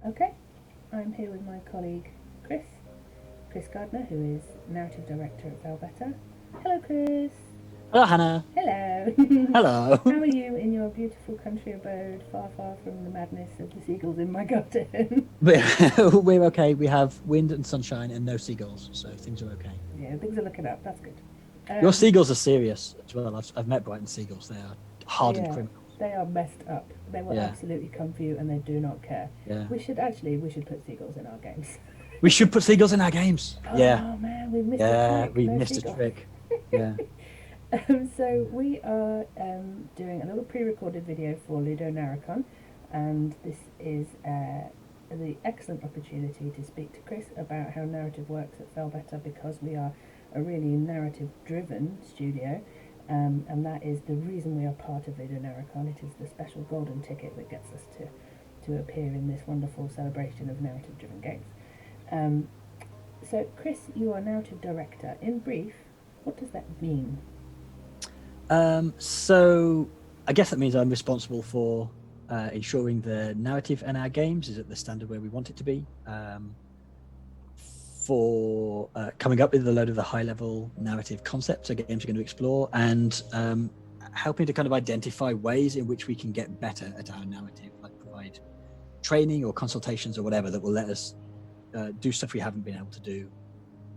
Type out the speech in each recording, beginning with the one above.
Okay, I'm here with my colleague Chris Gardiner, who is narrative director at Failbetter. Hello, Chris. Hello, Hannah. Hello. Hello. How are you in your beautiful country abode, far, far from the madness of the seagulls in my garden? We're okay. We have wind and sunshine and no seagulls, so things are okay. Yeah, things are looking up. That's good. Your seagulls are serious as well. I've met Brighton seagulls. They are hardened Yeah, criminals. they are messed up. They will Yeah, absolutely come for you, and they do not care. yeah. We should put seagulls in our games. We should put seagulls in our games. Yeah, Oh man, we missed a yeah. trick. We No missed a seagulls. trick. Yeah. So we are doing a little pre-recorded video for LudoNarraCon, and this is the excellent opportunity to speak to Chris about how narrative works at Failbetter, because we are a really narrative-driven studio, and that is the reason we are part of LudoNarraCon. It is the special golden ticket that gets us to appear in this wonderful celebration of narrative-driven games. Um, so, Chris, you are narrative director. In brief, what does that mean? So I guess that means I'm responsible for ensuring the narrative in our games is at the standard where we want it to be. For coming up with a load of the high-level narrative concepts our games are going to explore, and helping to kind of identify ways in which we can get better at our narrative, like provide training or consultations or whatever that will let us do stuff we haven't been able to do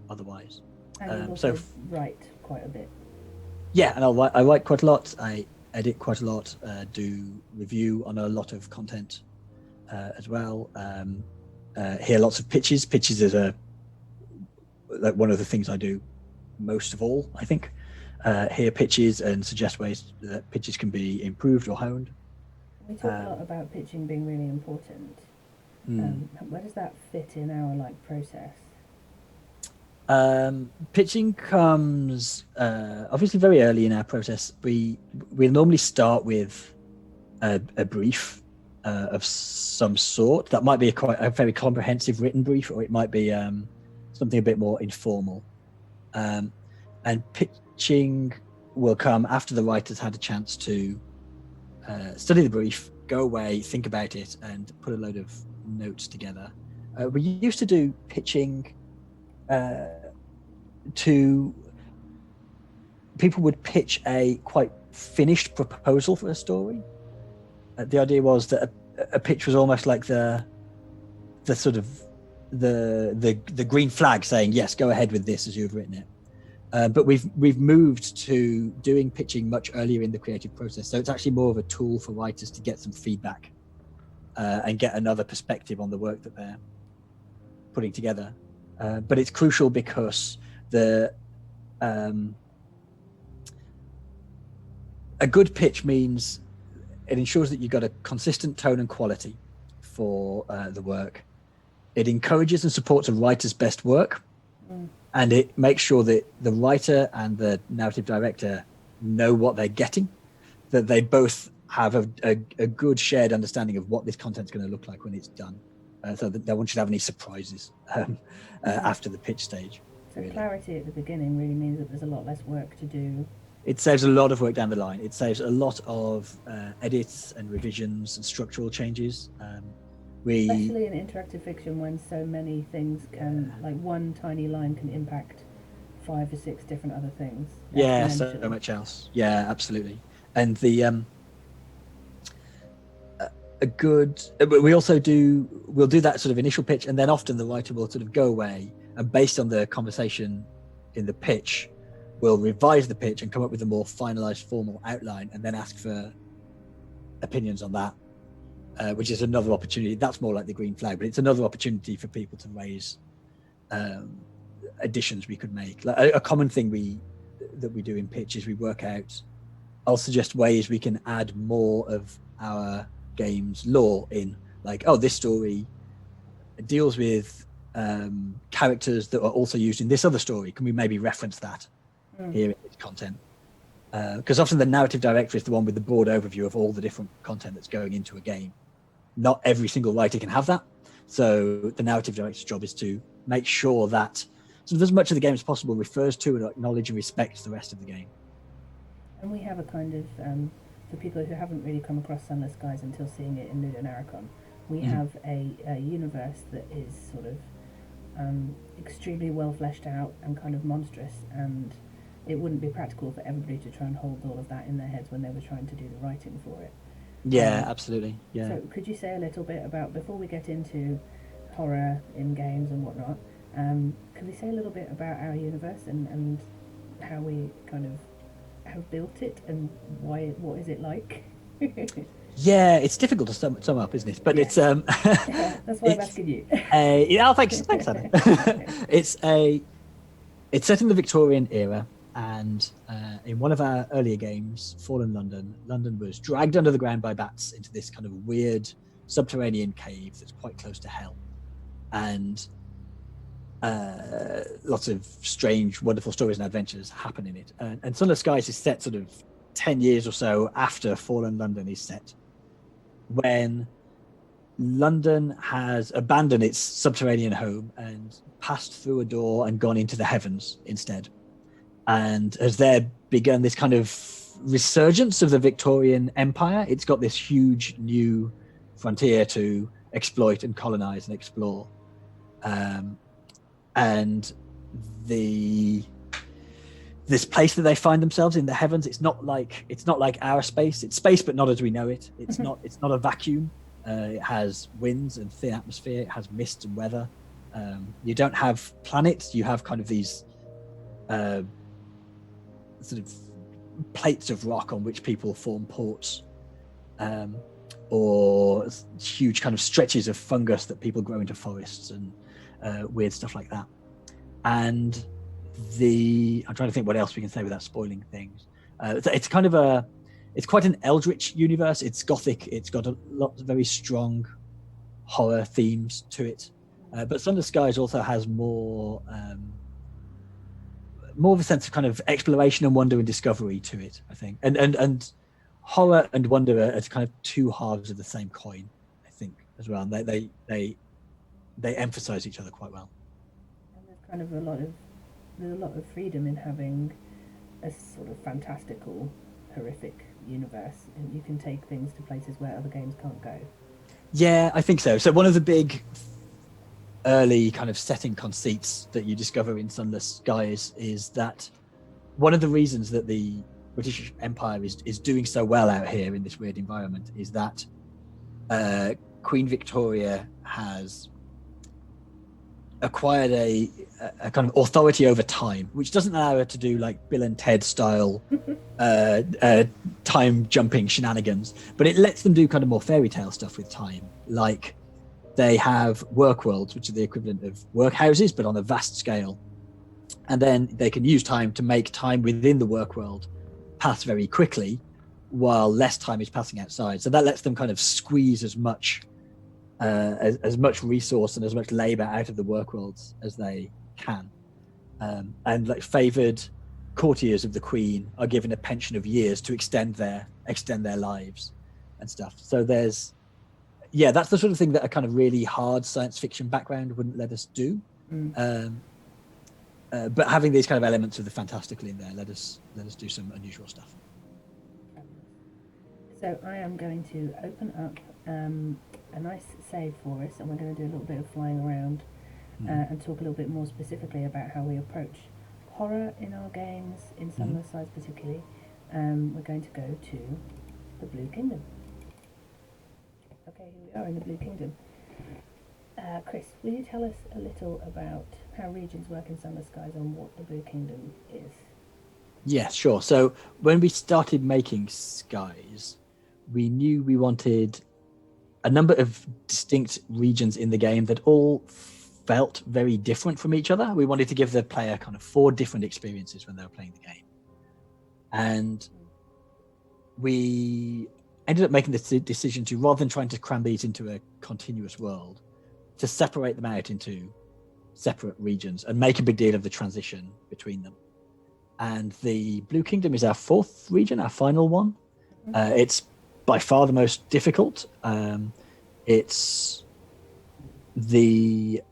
otherwise. And you also write quite a bit. Yeah, and I write quite a lot. I edit quite a lot. Do review on a lot of content as well. Hear lots of pitches. Pitches is like one of the things I do most of all, I think. Hear pitches and suggest ways that pitches can be improved or honed. We talk a lot about pitching being really important. Where does that fit in our process? Pitching comes obviously very early in our process. We normally start with a brief of some sort. That might be a very comprehensive written brief, or it might be something a bit more informal. And pitching will come after the writer's had a chance to study the brief, go away, think about it, and put a load of notes together. We used to do pitching to people would pitch a quite finished proposal for a story. The idea was that a pitch was almost like the sort of the green flag saying, yes, go ahead with this as you've written it. But we've moved to doing pitching much earlier in the creative process, so it's actually more of a tool for writers to get some feedback and get another perspective on the work that they're putting together. But it's crucial because a good pitch means it ensures that you've got a consistent tone and quality for the work. It encourages and supports a writer's best work, and it makes sure that the writer and the narrative director know what they're getting, that they both have a good shared understanding of what this content's going to look like when it's done, so that no one should have any surprises after the pitch stage. So really, clarity at the beginning really means that there's a lot less work to do. It saves a lot of work down the line. It saves a lot of edits and revisions and structural changes. Especially in interactive fiction, when so many things can, like one tiny line can impact 5 or 6 different other things. Yeah, so much else. Yeah, absolutely. And the we'll do that sort of initial pitch, and then often the writer will sort of go away and, based on the conversation in the pitch, we'll revise the pitch and come up with a more finalized formal outline, and then ask for opinions on that, which is another opportunity. That's more like the green flag, but it's another opportunity for people to raise additions we could make. Like a common thing that we do in pitch is we work out, I'll suggest ways we can add more of our game's lore in, like, oh, this story deals with characters that are also used in this other story. Can we maybe reference that here in this content? Because often the narrative director is the one with the broad overview of all the different content that's going into a game. Not every single writer can have that. So the narrative director's job is to make sure that sort of as much of the game as possible refers to and acknowledge and respects the rest of the game. And we have a kind of, for people who haven't really come across Sunless guys until seeing it in LudoNarraCon, we have a universe that is sort of extremely well fleshed out and kind of monstrous, and it wouldn't be practical for everybody to try and hold all of that in their heads when they were trying to do the writing for it. Yeah, absolutely. Yeah. So could you say a little bit about, before we get into horror in games and whatnot, could we say a little bit about our universe and how we kind of have built it and what is it like? Yeah, it's difficult to sum up, isn't it? But it's that's why I'm asking you. Thanks, Anna. It's set in the Victorian era, and in one of our earlier games, Fallen London, London was dragged under the ground by bats into this kind of weird subterranean cave that's quite close to hell, and lots of strange, wonderful stories and adventures happen in it. And Sunless Skies is set sort of 10 years or so after Fallen London is set, when London has abandoned its subterranean home and passed through a door and gone into the heavens instead, and has there begun this kind of resurgence of the Victorian Empire. It's got this huge new frontier to exploit and colonize and explore, and this place that they find themselves in the heavens, it's not like our space. It's space, but not as we know it. It's not a vacuum. It has winds and thin atmosphere. It has mist and weather. You don't have planets. You have kind of these sort of plates of rock on which people form ports, or huge kind of stretches of fungus that people grow into forests and weird stuff like that. And I'm trying to think what else we can say without spoiling things. It's quite an eldritch universe. It's gothic. It's got a lot of very strong horror themes to it. But Sunless Skies also has more of a sense of kind of exploration and wonder and discovery to it, I think. And horror and wonder are kind of two halves of the same coin, I think, as well. And they emphasize each other quite well. And there's kind of a lot of freedom in having a sort of fantastical, horrific universe, and you can take things to places where other games can't go. Yeah, I think so. So one of the big early kind of setting conceits that you discover in Sunless Skies is that one of the reasons that the British Empire is doing so well out here in this weird environment is that Queen Victoria has acquired a kind of authority over time, which doesn't allow her to do like Bill and Ted style time jumping shenanigans, but it lets them do kind of more fairy tale stuff with time. Like they have work worlds, which are the equivalent of workhouses, but on a vast scale. And then they can use time to make time within the work world pass very quickly, while less time is passing outside. So that lets them kind of squeeze as much resource and as much labor out of the work worlds as they can. And like favored courtiers of the Queen are given a pension of years to extend their lives and stuff. So that's the sort of thing that a kind of really hard science fiction background wouldn't let us do. But having these kind of elements of the fantastical in there let us do some unusual stuff. So I am going to open up a nice save for us, and we're going to do a little bit of flying around and talk a little bit more specifically about how we approach horror in our games, in Sunless Skies particularly. We're going to go to the Blue Kingdom. Okay, here we are in the Blue Kingdom. Chris, will you tell us a little about how regions work in Sunless Skies and what the Blue Kingdom is? Yeah, sure. So when we started making Skies, we knew we wanted a number of distinct regions in the game that all felt very different from each other. We wanted to give the player kind of 4 different experiences when they were playing the game. And we ended up making the decision to, rather than trying to cram these into a continuous world, to separate them out into separate regions and make a big deal of the transition between them. And the Blue Kingdom is our 4th region, our final one. It's by far the most difficult. It's the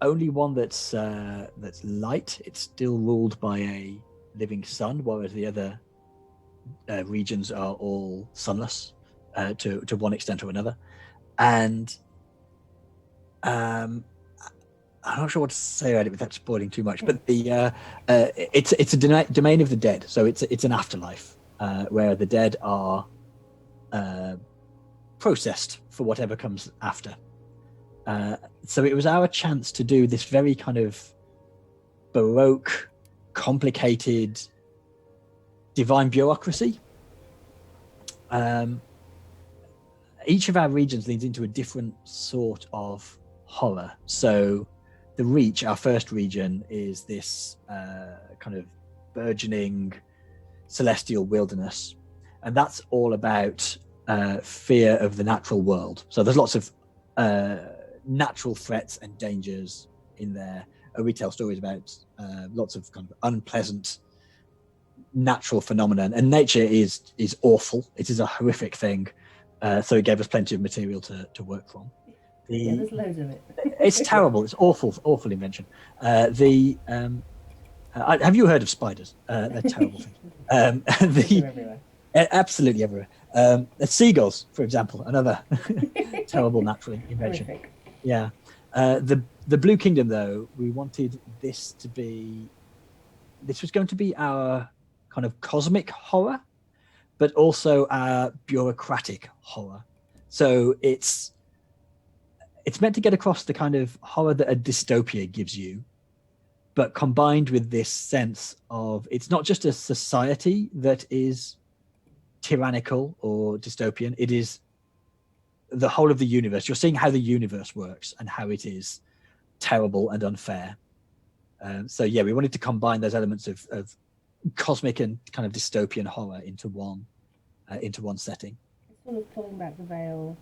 only one that's light. It's still ruled by a living sun, whereas the other regions are all sunless to one extent or another. And I'm not sure what to say about it without spoiling too much, but it's a domain of the dead, so it's an afterlife where the dead are processed for whatever comes after. So it was our chance to do this very kind of baroque, complicated, divine bureaucracy. Each of our regions leads into a different sort of horror. So the Reach, our first region, is this kind of burgeoning celestial wilderness, and that's all about fear of the natural world. So there's lots of natural threats and dangers in there. We tell stories about lots of kind of unpleasant natural phenomenon, and nature is awful. It is a horrific thing. So it gave us plenty of material to work from. There's loads of it. It's terrible. It's awful invention. Have you heard of spiders? They're terrible things. Absolutely everywhere. Seagulls, for example, another terrible natural invention. Horrific. Yeah. The Blue Kingdom, though, we wanted this to be. This was going to be our kind of cosmic horror, but also our bureaucratic horror. So it's meant to get across the kind of horror that a dystopia gives you, but combined with this sense of it's not just a society that is tyrannical or dystopian, it is the whole of the universe. You're seeing how the universe works and how it is terrible and unfair. So yeah, we wanted to combine those elements of cosmic and kind of dystopian horror into one setting. It's sort of pulling back the veil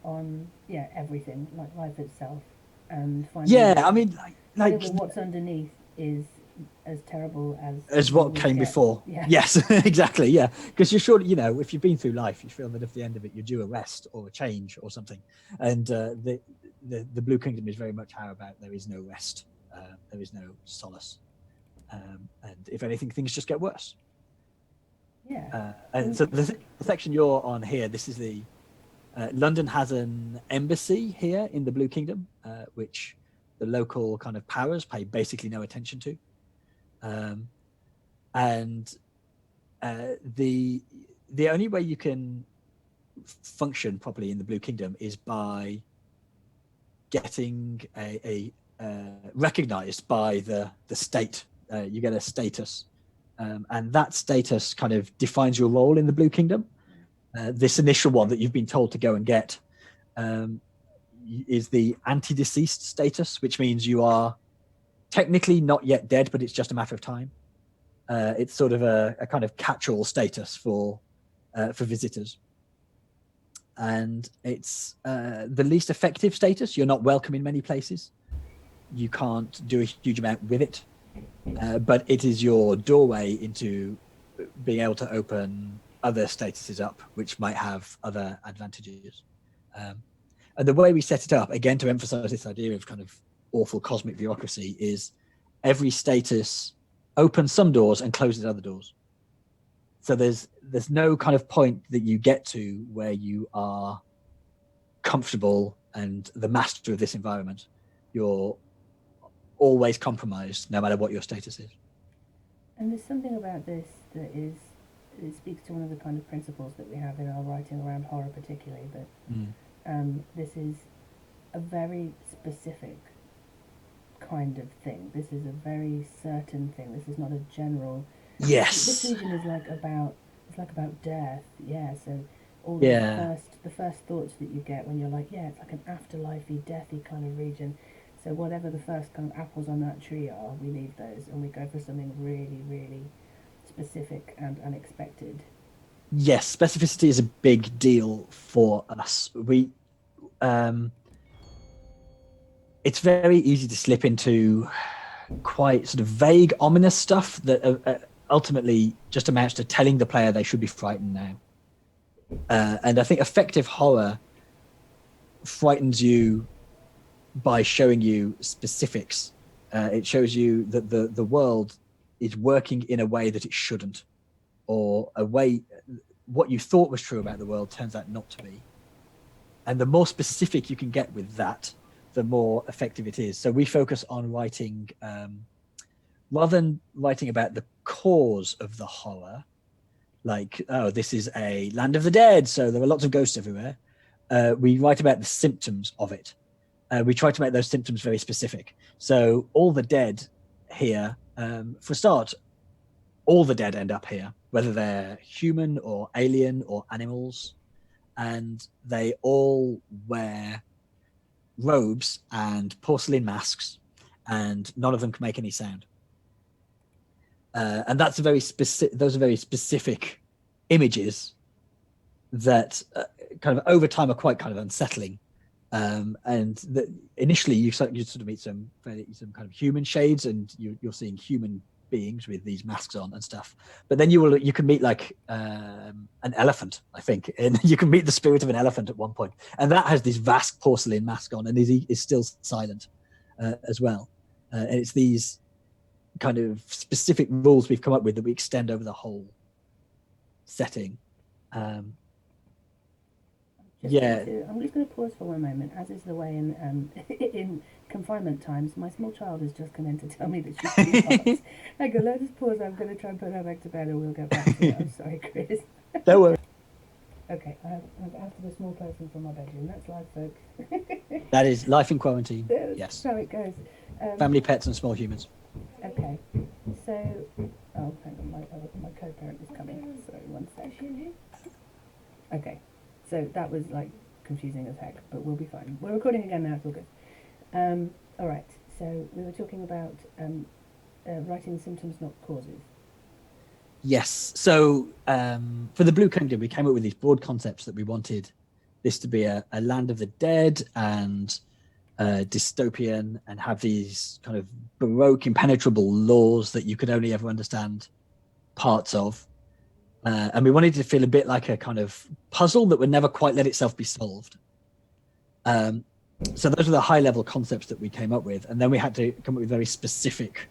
on everything, like life itself, and finding what's underneath is as terrible as what came before. Yeah. Yes, exactly. Yeah, because you're sure, if you've been through life, you feel that at the end of it you're due a rest or a change or something. And the Blue Kingdom is very much how about there is no rest, there is no solace, and if anything, things just get worse. Yeah. And so the section you're on here, this is the London has an embassy here in the Blue Kingdom, which the local kind of powers pay basically no attention to. And the only way you can function properly in the Blue Kingdom is by getting a recognized by the state. You get a status, and that status kind of defines your role in the Blue Kingdom. This initial one that you've been told to go and get is the anti-deceased status, which means you are technically not yet dead, but it's just a matter of time. It's sort of a kind of catch-all status for visitors. And it's the least effective status. You're not welcome in many places. You can't do a huge amount with it. But it is your doorway into being able to open other statuses up, which might have other advantages. And the way we set it up, again, to emphasize this idea of kind of awful cosmic bureaucracy, is every status opens some doors and closes other doors. So there's no kind of point that you get to where you are comfortable and the master of this environment. You're always compromised, no matter what your status is. And there's something about this that it speaks to one of the kind of principles that we have in our writing around horror, particularly, that this is a very specific kind of thing. This is a very certain thing. This is not a general. Yes. This region is about death. Yeah. So all the first thoughts that you get when you're like, it's like an afterlifey, deathy kind of region. So whatever the first kind of apples on that tree are, we leave those and we go for something really, really specific and unexpected. Yes, specificity is a big deal for us. It's very easy to slip into quite sort of vague, ominous stuff that ultimately just amounts to telling the player they should be frightened now. And I think effective horror frightens you by showing you specifics. It shows you that the world is working in a way that it shouldn't, or a way what you thought was true about the world turns out not to be. And the more specific you can get with that, the more effective it is. So we focus on writing, rather than writing about the cause of the horror, like, oh, this is a land of the dead, so there are lots of ghosts everywhere. We write about the symptoms of it. We try to make those symptoms very specific. So all the dead here, for a start, all the dead end up here, whether they're human or alien or animals, and they all wear robes and porcelain masks, and none of them can make any sound. And that's a very specific. Those are very specific images that kind of over time are quite kind of unsettling. And initially you sort of meet some kind of human shades, and you're seeing human beings with these masks on and stuff. But then you can meet like an elephant, I think, and you can meet the spirit of an elephant at one point, and that has this vast porcelain mask on and is still silent as well. And it's these kind of specific rules we've come up with that we extend over the whole setting. I'm just going to pause for one moment, as is the way in in confinement times. My small child has just come in to tell me that she's too hot. I go, let us pause. I'm going to try and put her back to bed, and we'll get back to it. I'm sorry, Chris. Don't worry. Okay, I've asked a small person from my bedroom. That's life, folks. That is life in quarantine. That's yes. how it goes. Family, pets, and small humans. Okay, so hang on, my co-parent is coming. Sorry, one sec. Okay. So that was like confusing as heck, but we'll be fine. We're recording again now, it's all good. All right, so we were talking about writing symptoms, not causes. Yes. So for the Blue Kingdom, we came up with these broad concepts that we wanted this to be a land of the dead and dystopian, and have these kind of baroque, impenetrable laws that you could only ever understand parts of. And we wanted it to feel a bit like a kind of puzzle that would never quite let itself be solved. So those are the high level concepts that we came up with. And then we had to come up with very specific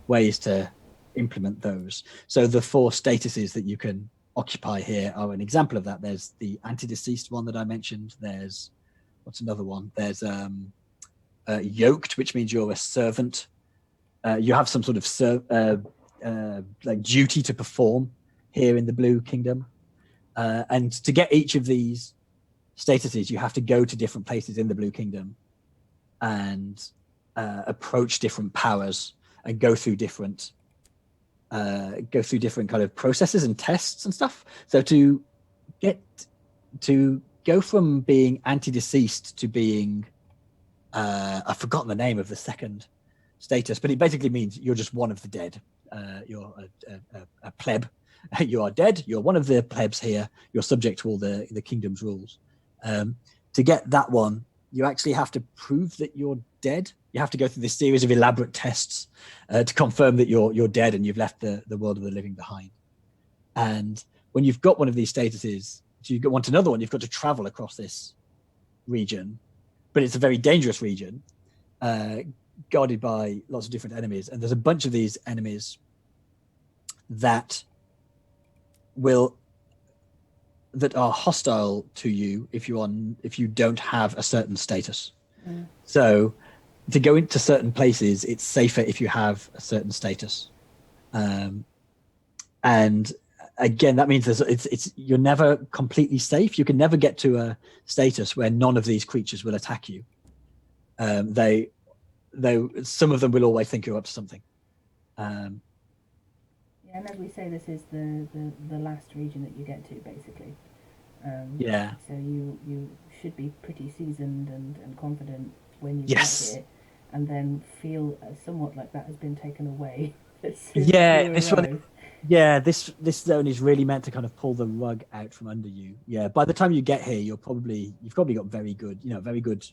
ways to implement those. So the 4 statuses that you can occupy here are an example of that. There's the anti-deceased one that I mentioned. There's, what's another one? There's yoked, which means you're a servant. You have some sort of like duty to perform here in the Blue Kingdom. And to get each of these statuses, you have to go to different places in the Blue Kingdom and approach different powers and go through different kind of processes and tests and stuff. So to go from being anti-deceased to being I've forgotten the name of the second status, but it basically means you're just one of the dead. You're a pleb. You are dead. You're one of the plebs here. You're subject to all the kingdom's rules. To get that one, you actually have to prove that you're dead. You have to go through this series of elaborate tests to confirm that you're dead and you've left the world of the living behind. And when you've got one of these statuses, if you want another one, you've got to travel across this region, but it's a very dangerous region, guarded by lots of different enemies. And there's a bunch of these enemies that are hostile to you if you don't have a certain status. So to go into certain places, it's safer if you have a certain status. And again, that means you're never completely safe. You can never get to a status where none of these creatures will attack you. Some of them will always think you're up to something. And as we say, this is the last region that you get to, basically. So you should be pretty seasoned and confident when you get here, and then feel somewhat like that has been taken away. This zone is really meant to kind of pull the rug out from under you. Yeah, by the time you get here, you've probably got very good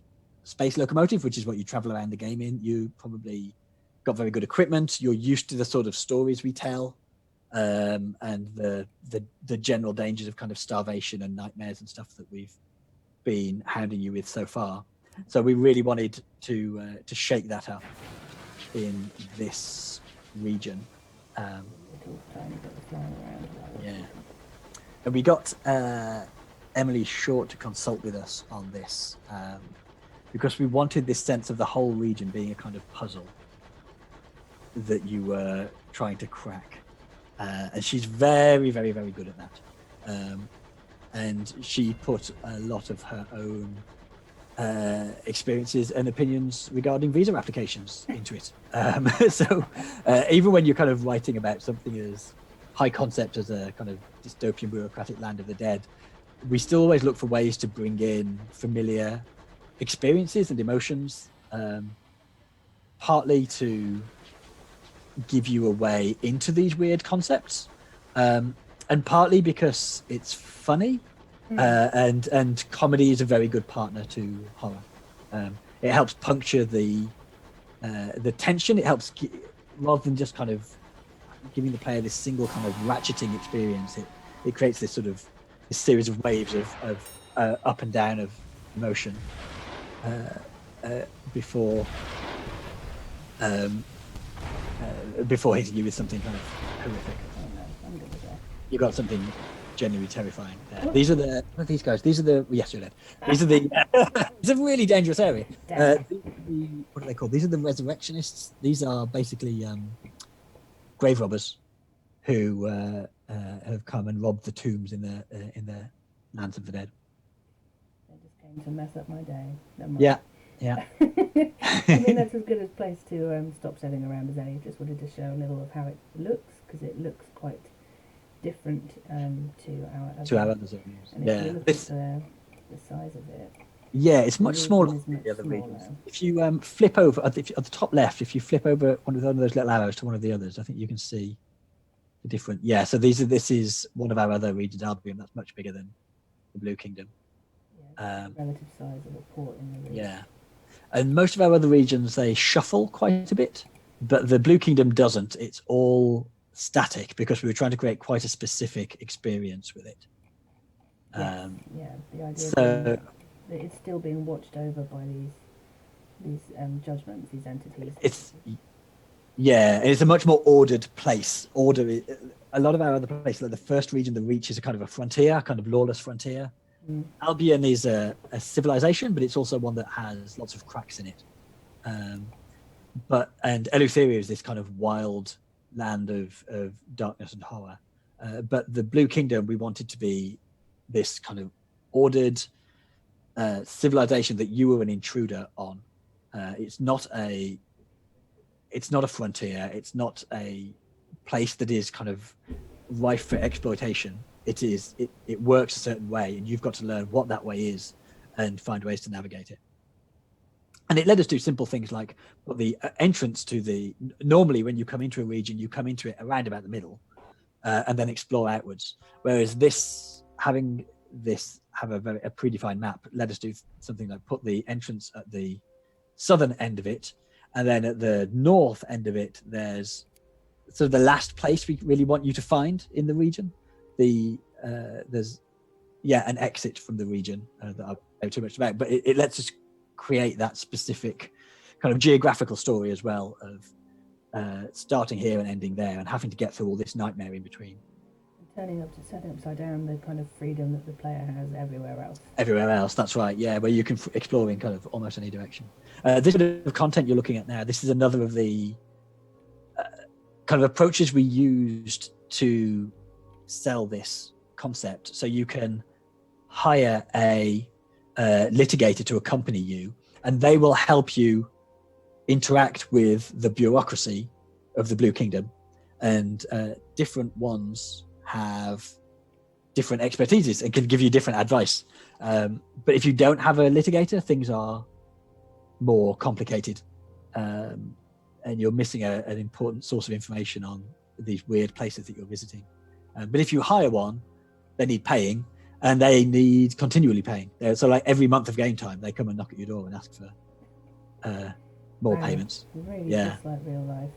space locomotive, which is what you travel around the game in. You probably got very good equipment. You're used to the sort of stories we tell. And the general dangers of kind of starvation and nightmares and stuff that we've been hounding you with so far. So we really wanted to shake that up in this region. And we got Emily Short to consult with us on this, because we wanted this sense of the whole region being a kind of puzzle that you were trying to crack. And she's very, very, very good at that. And she put a lot of her own experiences and opinions regarding visa applications into it. So even when you're kind of writing about something as high concept as a kind of dystopian bureaucratic land of the dead, we still always look for ways to bring in familiar experiences and emotions, partly to give you a way into these weird concepts, and partly because it's funny. And comedy is a very good partner to horror. It helps puncture the tension. It helps rather than just kind of giving the player this single kind of ratcheting experience. It creates this sort of this series of waves of up and down of emotion before hitting you with something kind of horrific. You got something genuinely terrifying there. These are the what are these guys? These are the yes, you're dead. These are the it's a really dangerous area. What are they called? These are the resurrectionists. These are basically grave robbers who have come and robbed the tombs in the lands of the dead. They just came to mess up my day. Yeah. I mean, that's as good a place to stop sailing around as any. Just wanted to show a little of how it looks, because it looks quite different to our other zones. And if you look at the size of it, yeah, it's much smaller than the other regions. If you flip over at the top left, if you flip over one of those little arrows to one of the others, I think you can see the different. Yeah, so this is one of our other regions, Albion. That's much bigger than the Blue Kingdom. Yeah, relative size of a port in the region. Yeah, and most of our other regions, they shuffle quite a bit, but the Blue Kingdom doesn't. It's all static because we were trying to create quite a specific experience with it. Yes. Yeah, the idea so that it's still being watched over by these judgments, these entities. It's a much more ordered place. A lot of our other places, like the first region, the Reach, is a kind of a frontier, kind of lawless frontier. Albion is a civilization, but it's also one that has lots of cracks in it. And Eleutheria is this kind of wild land of darkness and horror. But the Blue Kingdom, we wanted to be this kind of ordered civilization that you were an intruder on. It's not a frontier. It's not a place that is kind of rife for exploitation. It works a certain way, and you've got to learn what that way is and find ways to navigate it. And it let us do simple things like the entrance to normally when you come into a region, you come into it around about the middle and then explore outwards. Whereas having this have a predefined map let us do something like put the entrance at the southern end of it, and then at the north end of it, there's sort of the last place we really want you to find in the region. There's an exit from the region that I don't know too much about, but it lets us create that specific kind of geographical story as well of starting here and ending there and having to get through all this nightmare in between. Setting upside down the kind of freedom that the player has everywhere else. Everywhere else, that's right, yeah, where you can explore in kind of almost any direction. This bit of content you're looking at now, this is another of the kind of approaches we used to sell this concept. So you can hire a litigator to accompany you, and they will help you interact with the bureaucracy of the Blue Kingdom, and different ones have different expertises and can give you different advice. But if you don't have a litigator, things are more complicated, and you're missing an important source of information on these weird places that you're visiting. But if you hire one, they need paying, and they need continually paying. So like every month of game time, they come and knock at your door and ask for more payments. Really, just like real life.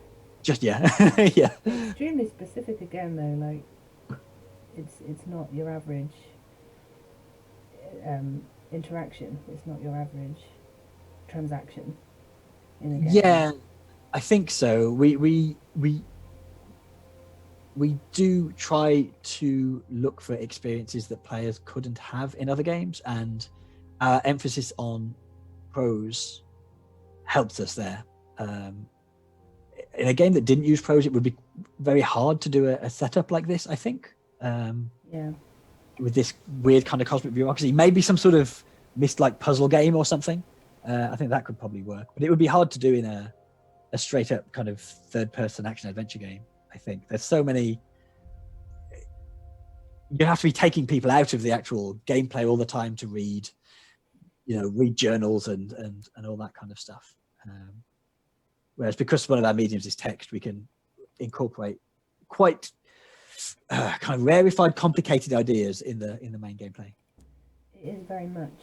Yeah. Extremely specific again, though. Like it's not your average interaction. It's not your average transaction in a game. Yeah, I think so. We do try to look for experiences that players couldn't have in other games, and our emphasis on prose helps us there. In a game that didn't use prose, it would be very hard to do a setup like this, I think. Yeah. With this weird kind of cosmic bureaucracy, maybe some sort of like puzzle game or something. I think that could probably work, but it would be hard to do in a straight up kind of third person action adventure game. I think there's so many, you have to be taking people out of the actual gameplay all the time to read journals and all that kind of stuff. Whereas because one of our mediums is text, we can incorporate quite kind of rarefied, complicated ideas in the main gameplay. It is very much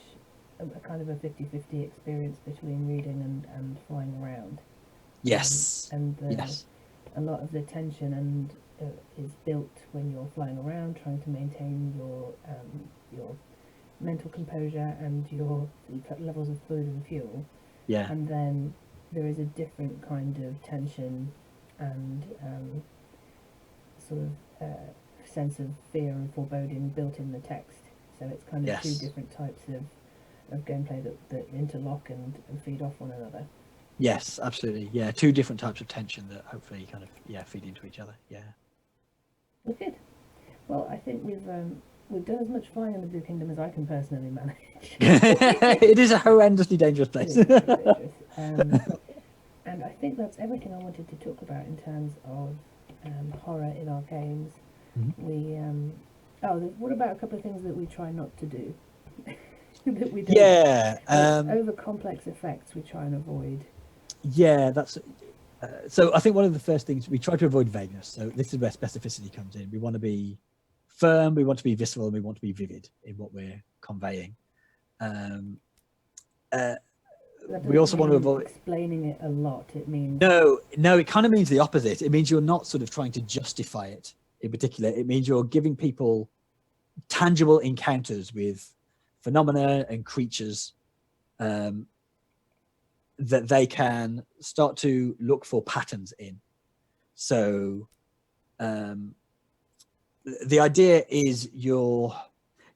a kind of a 50-50 experience between reading and flying around. Yes. Yes. A lot of the tension is built when you're flying around, trying to maintain your mental composure and your levels of food and fuel. Yeah. And then there is a different kind of tension and sort of sense of fear and foreboding built in the text. So it's kind of two different types of gameplay that interlock and feed off one another. Yes, absolutely. Yeah, two different types of tension that hopefully kind of feed into each other. Yeah. Well, good. Well, I think we've done as much flying in the Blue Kingdom as I can personally manage. It is a horrendously dangerous place. It is dangerous. And I think that's everything I wanted to talk about in terms of horror in our games. Mm-hmm. What about a couple of things that we try not to do? That we don't. Yeah. Over complex effects we try and avoid. Yeah, that's. So I think one of the first things we try to avoid vagueness. So this is where specificity comes in. We want to be firm, we want to be visceral, and we want to be vivid in what we're conveying. We also want to avoid explaining it a lot. It means no. It kind of means the opposite. It means you're not sort of trying to justify it in particular. It means you're giving people tangible encounters with phenomena and creatures that they can start to look for patterns in. So the idea is you're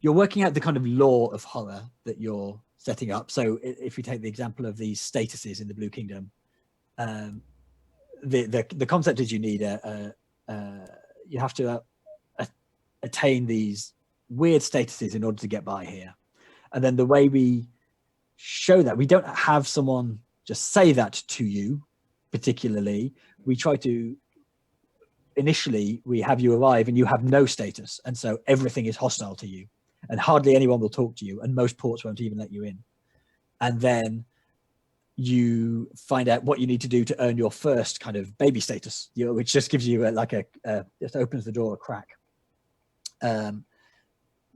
working out the kind of law of horror that you're setting up. So if you take the example of these statuses in the Blue Kingdom, the concept is you need you have to attain these weird statuses in order to get by here. And then the way we show that, we don't have someone just say that to you particularly. We try to, initially, we have you arrive and you have no status. And so everything is hostile to you and hardly anyone will talk to you. And most ports won't even let you in. And then you find out what you need to do to earn your first kind of baby status, which just gives you just opens the door a crack.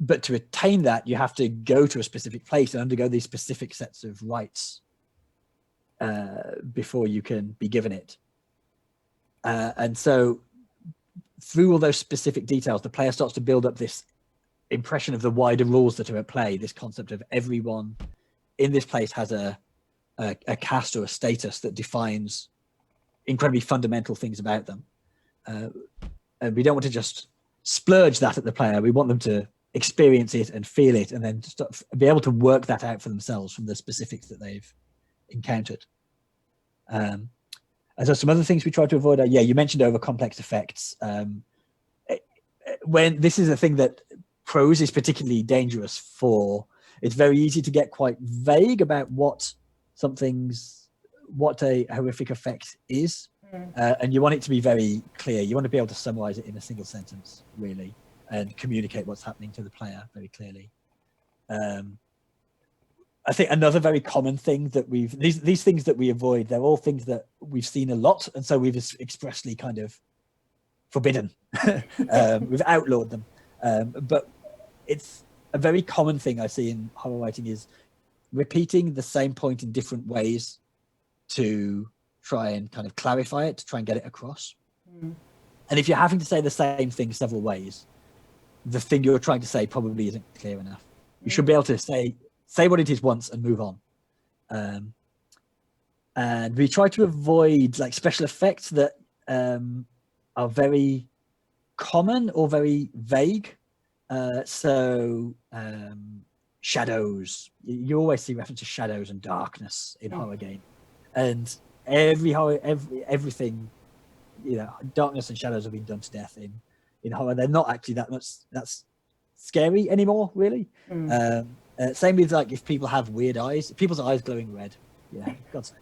But to attain that, you have to go to a specific place and undergo these specific sets of rites before you can be given it. And so through all those specific details, the player starts to build up this impression of the wider rules that are at play, this concept of everyone in this place has a caste or a status that defines incredibly fundamental things about them. And we don't want to just splurge that at the player. We want them to experience it and feel it and then be able to work that out for themselves from the specifics that they've encountered. And so some other things we try to avoid are, you mentioned over complex effects. When this is a thing that prose is particularly dangerous for, it's very easy to get quite vague about what a horrific effect is. And you want it to be very clear. You want to be able to summarize it in a single sentence, really, and communicate what's happening to the player very clearly. I think another very common thing that these things that we avoid, they're all things that we've seen a lot, and so we've expressly kind of forbidden. We've outlawed them. But it's a very common thing I see in horror writing is repeating the same point in different ways to try and kind of clarify it, to try and get it across. And if you're having to say the same thing several ways, the thing you're trying to say probably isn't clear enough. You should be able to say what it is once and move on. And we try to avoid like special effects that are very common or very vague. So shadows. You always see reference to shadows and darkness in horror game, and everything, darkness and shadows have been done to death in horror. They're not actually that's scary anymore, really. Same with like if people have weird eyes, people's eyes glowing red. God's sake.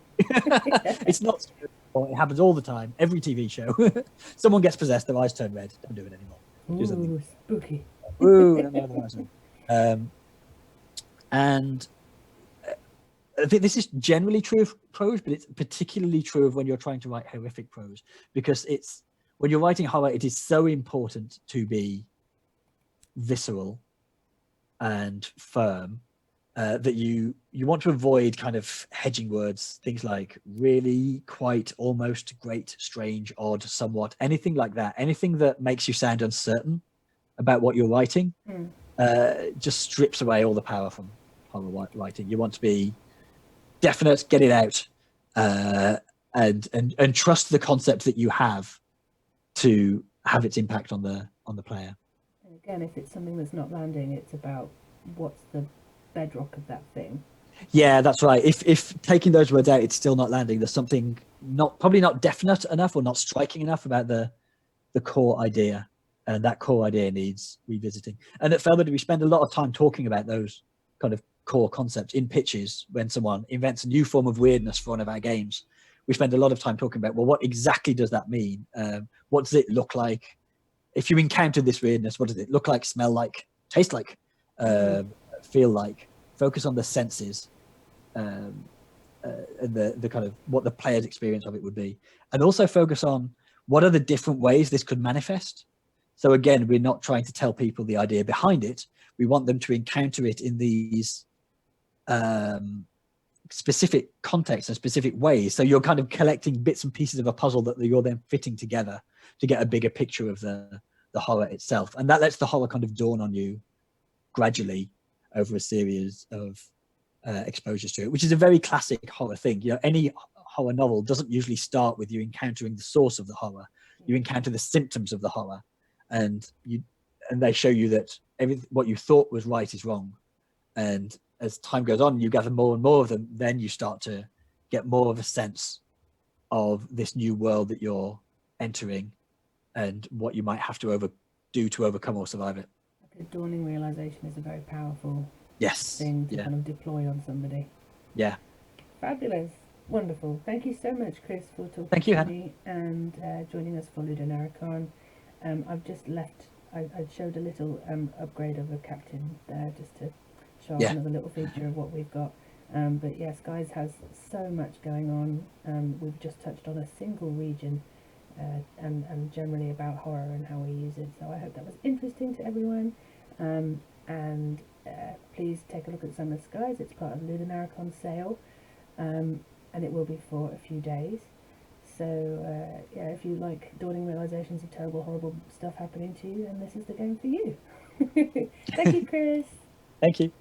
It's not scary. It happens all the time. Every TV show, someone gets possessed, their eyes turn red. Don't do it anymore. Do something. Ooh, spooky. Ooh, and I think this is generally true of prose, but it's particularly true of when you're trying to write horrific prose, because when you're writing horror, it is so important to be visceral and firm, that you want to avoid kind of hedging words, things like really, quite, almost, great, strange, odd, somewhat, anything like that, anything that makes you sound uncertain about what you're writing, just strips away all the power from horror writing. You want to be definite, get it out, and trust the concept that you have to have its impact on the player. And again, if it's something that's not landing, it's about what's the bedrock of that thing. Yeah, that's right. If taking those words out, it's still not landing, there's something probably not definite enough or not striking enough about the core idea, and that core idea needs revisiting. And at Failbetter, we spend a lot of time talking about those kind of core concepts in pitches. When someone invents a new form of weirdness for one of our games, we spend a lot of time talking about, well, what exactly does that mean? What does it look like? If you encounter this weirdness, what does it look like, smell like, taste like, feel like? Focus on the senses, and the kind of what the player's experience of it would be, and also focus on what are the different ways this could manifest. So again, we're not trying to tell people the idea behind it. We want them to encounter it in these specific contexts and specific ways. So you're kind of collecting bits and pieces of a puzzle that you're then fitting together to get a bigger picture of the horror itself. And that lets the horror kind of dawn on you gradually over a series of exposures to it, which is a very classic horror thing. Any horror novel doesn't usually start with you encountering the source of the horror. You encounter the symptoms of the horror, and they show you that what you thought was right is wrong. And as time goes on, you gather more and more of them, then you start to get more of a sense of this new world that you're entering and what you might have to do to overcome or survive it. The dawning realization is a very powerful thing to kind of deploy on somebody. Yeah. Fabulous. Wonderful. Thank you so much, Chris, for talking to me and joining us for LudoNarraCon. I've just left, I showed a little upgrade of a captain there just to show off another little feature of what we've got. But yes, Guys has so much going on. We've just touched on a single region and generally about horror and how we use it. So I hope that was interesting to everyone. And please take a look at Sunless Skies. It's part of the LudoNarraCon sale, and it will be for a few days. So if you like dawning realizations of terrible, horrible stuff happening to you, then this is the game for you. Thank you, Chris. Thank you.